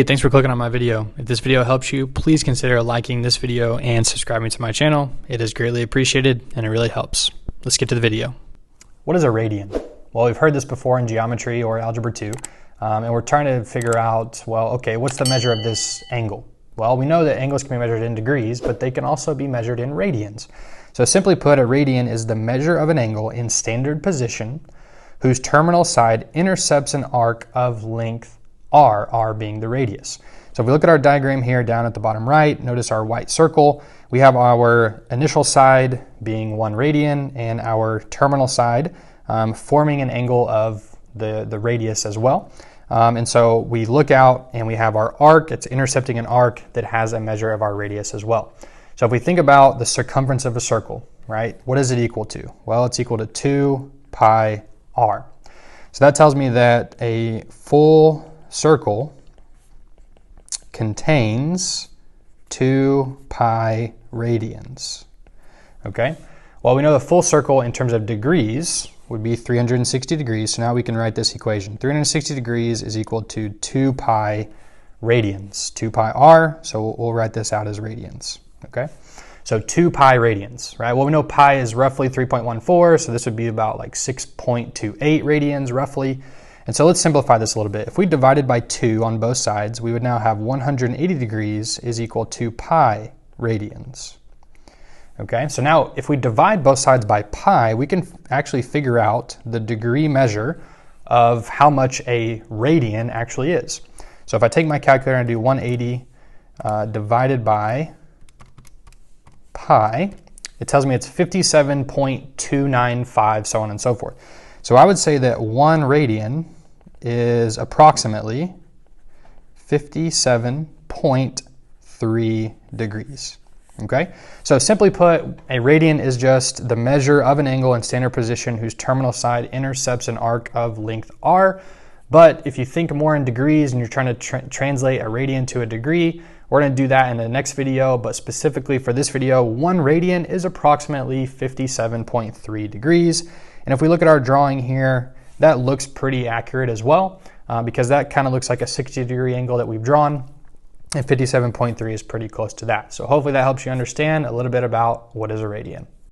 Hey, thanks for clicking on my video. If this video helps you, please consider liking this video and subscribing to my channel. It is greatly appreciated and it really helps. Let's get to the video. What is a radian? Well, we've heard this before in geometry or Algebra 2, and we're trying to figure out, well, okay, what's the measure of this angle? Well, we know that angles can be measured in degrees, but they can also be measured in radians. So simply put, a radian is the measure of an angle in standard position whose terminal side intercepts an arc of length r being the radius. So if we look at our diagram here down at the bottom right, notice our white circle. We have our initial side being 1 radian and our terminal side forming an angle of the radius as well. And so we look out and we have our arc. It's intercepting an arc that has a measure of our radius as well. So if we think about the circumference of a circle, right, what is it equal to? Well, it's equal to 2 pi r. So that tells me that a full circle contains 2 pi radians. Okay? Well, we know the full circle in terms of degrees would be 360 degrees. So now we can write this equation. 360 degrees is equal to 2 pi radians. 2 pi r, so we'll write this out as radians. Okay? So 2 pi radians, right? Well, we know pi is roughly 3.14, so this would be about like 6.28 radians roughly. And so let's simplify this a little bit. If we divided by 2 on both sides, we would now have 180 degrees is equal to pi radians. Okay, so now if we divide both sides by pi, we can actually figure out the degree measure of how much a radian actually is. So if I take my calculator and do 180 divided by pi, it tells me it's 57.295, so on and so forth. So I would say that 1 radian is approximately 57.3 degrees. Okay? So simply put, a radian is just the measure of an angle in standard position whose terminal side intercepts an arc of length r. But if you think more in degrees and you're trying to translate a radian to a degree, we're going to do that in the next video, but specifically for this video, 1 radian is approximately 57.3 degrees. And if we look at our drawing here, that looks pretty accurate as well, because that kind of looks like a 60-degree angle that we've drawn, and 57.3 is pretty close to that. So hopefully that helps you understand a little bit about what is a radian.